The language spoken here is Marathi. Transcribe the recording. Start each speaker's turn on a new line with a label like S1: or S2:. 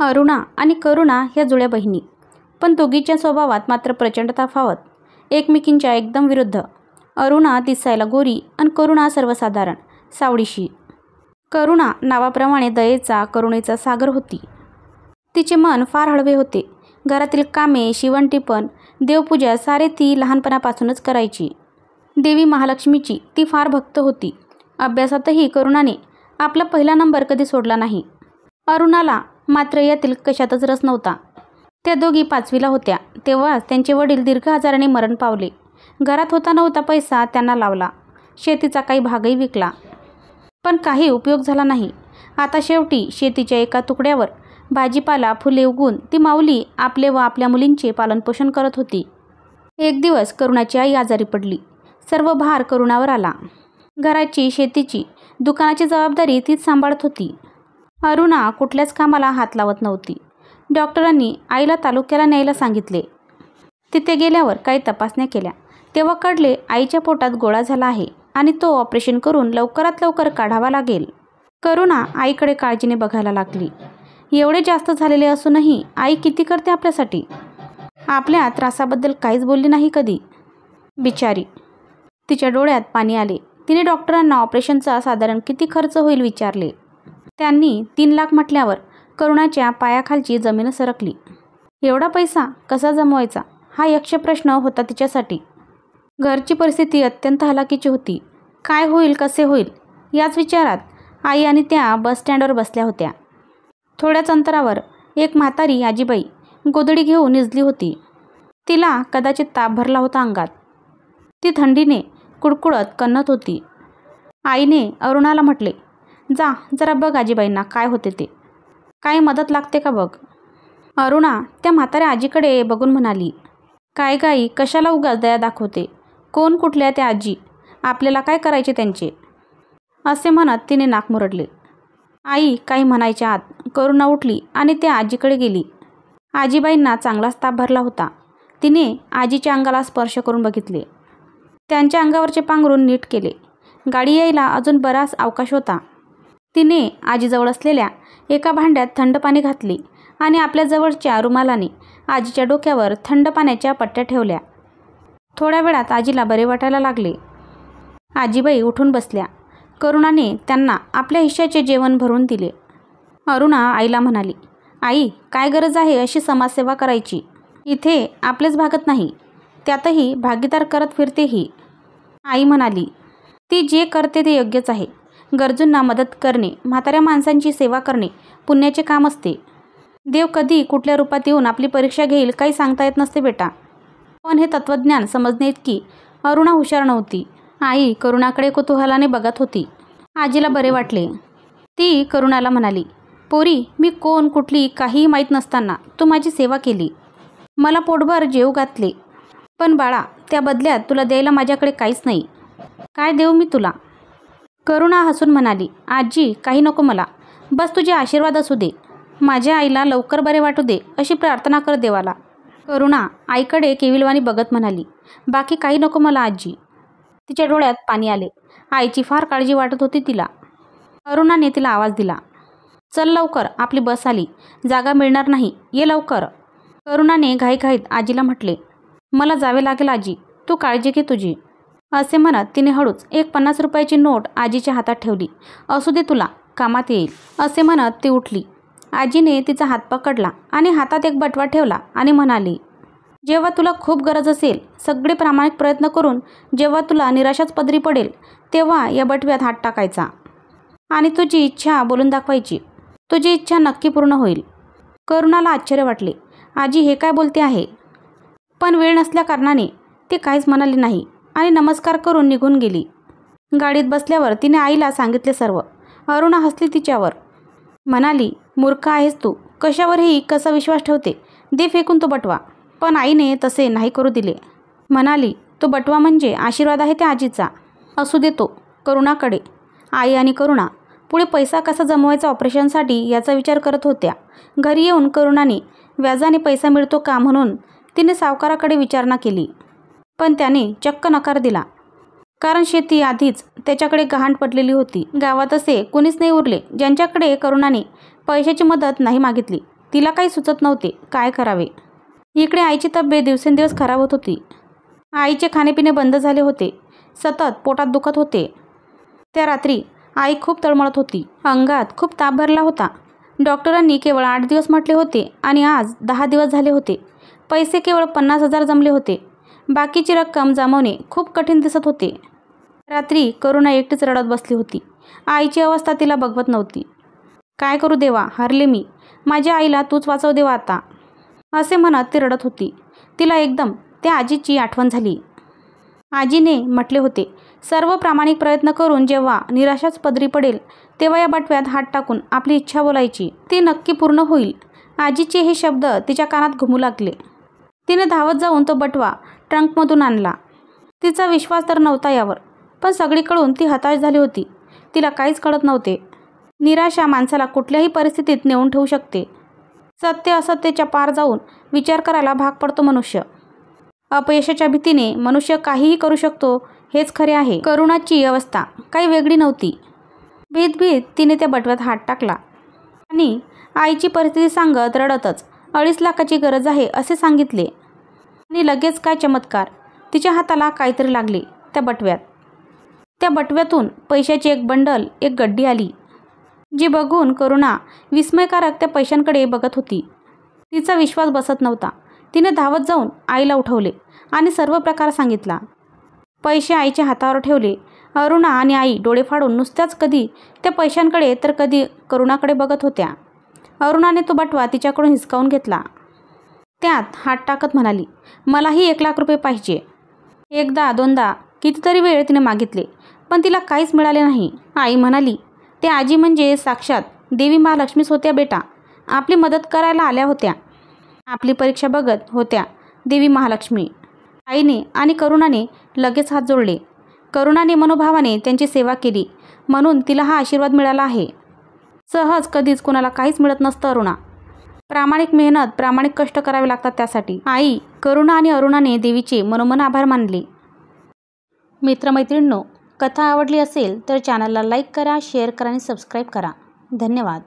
S1: अरुणा आणि करुणा ह्या जुळ्या बहिणी, पण दोघीच्या स्वभावात मात्र प्रचंड तफावत, एकमेकींच्या एकदम विरुद्ध. अरुणा दिसायला गोरी आणि करुणा सर्वसाधारण सावळीशी. करुणा नावाप्रमाणे दयेचा करुणेचा सागर होती. तिचे मन फार हळवे होते. घरातील कामे, शिवणटिपण, देवपूजा सारे ती लहानपणापासूनच करायची. देवी महालक्ष्मीची ती फार भक्त होती. अभ्यासातही करुणाने आपला पहिला नंबर कधी सोडला नाही. अरुणाला मात्र यातील कशातच रस नव्हता. त्या दोघी 5वीला होत्या तेव्हाच त्यांचे वडील दीर्घ आजाराने मरण पावले. घरात होता नव्हता पैसा त्यांना लावला. शेतीचा काही भागही विकला, पण काही उपयोग झाला नाही. आता शेवटी शेतीच्या एका तुकड्यावर भाजीपाला, फुले उगून ती माऊली आपले व आपल्या मुलींचे पालनपोषण करत होती. एक दिवस करुणाची आई आजारी पडली. सर्व भार करुणावर आला. घराची, शेतीची, दुकानाची जबाबदारी तीच सांभाळत होती. अरुणा कुठल्याच कामाला हात लावत नव्हती. डॉक्टरांनी आईला तालुक्याला न्यायला सांगितले. तिथे गेल्यावर काही तपासण्या केल्या तेव्हा कळले आईच्या पोटात गोळा झाला आहे आणि तो ऑपरेशन करून लवकरात लवकर काढावा लागेल. करुणा आईकडे काळजीने बघायला लागली. एवढे जास्त झालेले असूनही आई किती करते आपल्यासाठी. आपल्या त्रासाबद्दल काहीच बोलली नाही कधी. बिचारी. तिच्या डोळ्यात पाणी आले. तिने डॉक्टरांना ऑपरेशनचा साधारण किती खर्च होईल विचारले. त्यांनी 3 लाख म्हटल्यावर करुणाच्या पायाखालची जमीन सरकली. एवढा पैसा कसा जमवायचा हा यक्ष प्रश्न होता तिच्यासाठी. घरची परिस्थिती अत्यंत हलाखीची होती. काय होईल, कसे होईल याच विचारात आई आणि त्या बस स्टँडवर बसल्या होत्या. थोड्याच अंतरावर एक म्हातारी आजीबाई गोधडी घेऊन निजली होती. तिला कदाचित ताप भरला होता अंगात. ती थंडीने कुडकुडत कण्हत होती. आईने अरुणाला म्हटले, जा जरा बघ आजीबाईंना काय होते ते. काही मदत लागते का बघ. अरुणा त्या म्हाताऱ्या आजीकडे बघून म्हणाली, काय गाई कशाला उगाच दया दाखवते. कोण कुठल्या त्या आजी, आपल्याला काय करायचे त्यांचे. असे म्हणत तिने नाक मुरडले. आई काही म्हणायच्या आत करुणा उठली आणि त्या आजीकडे गेली. आजीबाईंना चांगलाच ताप भरला होता. तिने आजीच्या अंगाला स्पर्श करून बघितले. त्यांच्या अंगावरचे पांघरून नीट केले. गाडी यायला अजून बराच अवकाश होता. तिने आजीजवळ असलेल्या एका भांड्यात थंड पाणी घातले आणि आपल्या जवळच्या रुमालाने आजीच्या डोक्यावर थंड पाण्याच्या पट्ट्या ठेवल्या. थोड्या वेळात आजीला बरे वाटायला लागले. आजीबाई उठून बसल्या. करुणाने त्यांना आपल्या हिश्श्याचे जेवण भरून दिले. अरुणा आईला म्हणाली, आई काय गरज आहे अशी समाजसेवा करायची. इथे आपलेच भागत नाही, त्यातही भागीदार करत फिरते ही. आई म्हणाली, ती जे करते ते योग्यच आहे. गरजूंना मदत करणे, म्हाताऱ्या माणसांची सेवा करणे पुण्याचे काम असते. देव कधी कुठल्या रूपात येऊन आपली परीक्षा घेईल काही सांगता येत नसते बेटा. पण हे तत्त्वज्ञान समजणे इतकी अरुणा हुशार नव्हती. आई करुणाकडे कुतूहलाने बघत होती. आजीला बरे वाटले. ती करुणाला म्हणाली, पोरी मी कोण कुठली काहीही माहीत नसताना तू माझी सेवा केली. मला पोटभर जेव घातले. पण बाळा त्या बदल्यात तुला द्यायला माझ्याकडे काहीच नाही. काय देऊ मी तुला. करुणा हसून म्हणाली, आजी काही नको मला. बस तुझे आशीर्वाद असू दे. माझ्या आईला लवकर बरे वाटू दे अशी प्रार्थना कर देवाला. करुणा आईकडे केविलवाणी बघत म्हणाली, बाकी काही नको मला आजी. तिच्या डोळ्यात पाणी आले. आईची फार काळजी वाटत होती तिला. अरुणाने तिला आवाज दिला, चल लवकर आपली बस आली. जागा मिळणार नाही, ये लवकर. करुणाने घाईघाईत आजीला म्हटले, मला जावे लागेल आजी, तू काळजी घे तुझी. असे म्हणत तिने हळूच एक 50 रुपयाची नोट आजीच्या हातात ठेवली. असू दे तुला, कामात येईल. असे म्हणत ती उठली. आजीने तिचा हात पकडला आणि हातात एक बटवा ठेवला आणि म्हणाली, जेव्हा तुला खूप गरज असेल, सगळे प्रामाणिक प्रयत्न करून जेव्हा तुला निराशाच पदरी पडेल, तेव्हा या बटव्यात हात टाकायचा आणि तुझी इच्छा बोलून दाखवायची. तुझी इच्छा नक्की पूर्ण होईल. करुणाला आश्चर्य वाटले. आजी हे काय बोलते आहे. पण वेळ नसल्या कारणाने ती काहीच म्हणाली नाही आणि नमस्कार करून निघून गेली. गाडीत बसल्यावर तिने आईला सांगितले सर्व. अरुणा हसली तिच्यावर. म्हणाली, मूर्ख आहेस तू, कशावरही कसा विश्वास ठेवते. दे फेकून तो बटवा. पण आईने तसे नाही करू दिले. म्हणाली, तो बटवा म्हणजे आशीर्वाद आहे त्या आजीचा, असू देतो. करुणाकडे. आई आणि करुणा पुढे पैसा कसा जमवायचा ऑपरेशनसाठी याचा विचार करत होत्या. घरी येऊन करुणाने व्याजाने पैसा मिळतो का म्हणून तिने सावकाराकडे विचारणा केली. पण त्याने चक्क नकार दिला. कारण शेती आधीच त्याच्याकडे गहाण पडलेली होती. गावात असे कोणीच नाही उरले ज्यांच्याकडे करुणाने पैशाची मदत नाही मागितली. तिला काही सुचत नव्हते काय करावे. इकडे आईची तब्येत दिवसेंदिवस खराब होत होती. आईचे खाणेपिणे बंद झाले होते. सतत पोटात दुखत होते. त्या रात्री आई खूप तळमळत होती. अंगात खूप ताप भरला होता. डॉक्टरांनी केवळ 8 दिवस म्हटले होते आणि आज 10 दिवस झाले होते. पैसे केवळ 50,000 जमले होते. बाकीची रक्कम जमवणे खूप कठीण दिसत होते. रात्री करुणा एकटीच रडत बसली होती. आईची अवस्था तिला बघवत नव्हती. काय करू देवा, हरले मी. माझ्या आईला तूच वाचव देवा आता, असे म्हणत ती रडत होती. तिला एकदम त्या आजीची आठवण झाली. आजीने म्हटले होते, सर्व प्रामाणिक प्रयत्न करून जेव्हा निराशाच पदरी पडेल तेव्हा या बटव्यात हात टाकून आपली इच्छा बोलायची, ती नक्की पूर्ण होईल. आजीचे हे शब्द तिच्या कानात घुमू लागले. तिने धावत जाऊन तो बटवा ट्रंकमधून आणला. तिचा विश्वास तर नव्हता यावर, पण सगळीकडून ती हताश झाली होती. तिला काहीच कळत नव्हते. निराशा माणसाला कुठल्याही परिस्थितीत नेऊन ठेवू शकते. सत्य असत्याच्या पार जाऊन विचार करायला भाग पडतो मनुष्य. अपयशाच्या भीतीने मनुष्य काहीही करू शकतो हेच खरे आहे. करुणाची अवस्था काही वेगळी नव्हती. भीत तिने त्या बटव्यात हात टाकला आणि आईची परिस्थिती सांगत रडतच 2.5 लाखाची गरज आहे असे सांगितले. आणि लगेच काय चमत्कार, तिच्या हाताला काहीतरी लागले त्या बटव्यात. त्या बटव्यातून पैशाची एक बंडल, एक गड्डी आली, जी बघून करुणा विस्मयकारक त्या पैशांकडे बघत होती. तिचा विश्वास बसत नव्हता. तिने धावत जाऊन आईला उठवले आणि सर्व प्रकार सांगितला. पैसे आईच्या हातावर ठेवले. अरुणा आणि आई डोळे फाडून नुसत्याच कधी त्या पैशांकडे तर कधी करुणाकडे बघत होत्या. अरुणाने तो बटवा तिच्याकडून हिसकावून घेतला. त्यात हात टाकत म्हणाली, मलाही 1 लाख रुपये पाहिजे. एकदा दोनदा कितीतरी वेळ तिने मागितले, पण तिला काहीच मिळाले नाही. आई म्हणाली, ते आजी म्हणजे साक्षात देवी महालक्ष्मीच होत्या बेटा. आपली मदत करायला आल्या होत्या. आपली परीक्षा बघत होत्या देवी महालक्ष्मी. आईने आणि करुणाने लगेच हात जोडले. करुणाने मनोभावाने त्यांची सेवा केली म्हणून तिला हा आशीर्वाद मिळाला आहे. सहज कधीच कोणाला काहीच मिळत नसतं अरुणा. प्रामाणिक मेहनत, प्रामाणिक कष्ट करावे लागतात त्यासाठी. आई, करुणा आणि अरुणाने देवीचे मनोमन आभार मानले. मित्रमैत्रिणींनो, कथा आवडली असेल तर चॅनलला लाईक करा, शेअर करा आणि सबस्क्राईब करा. धन्यवाद.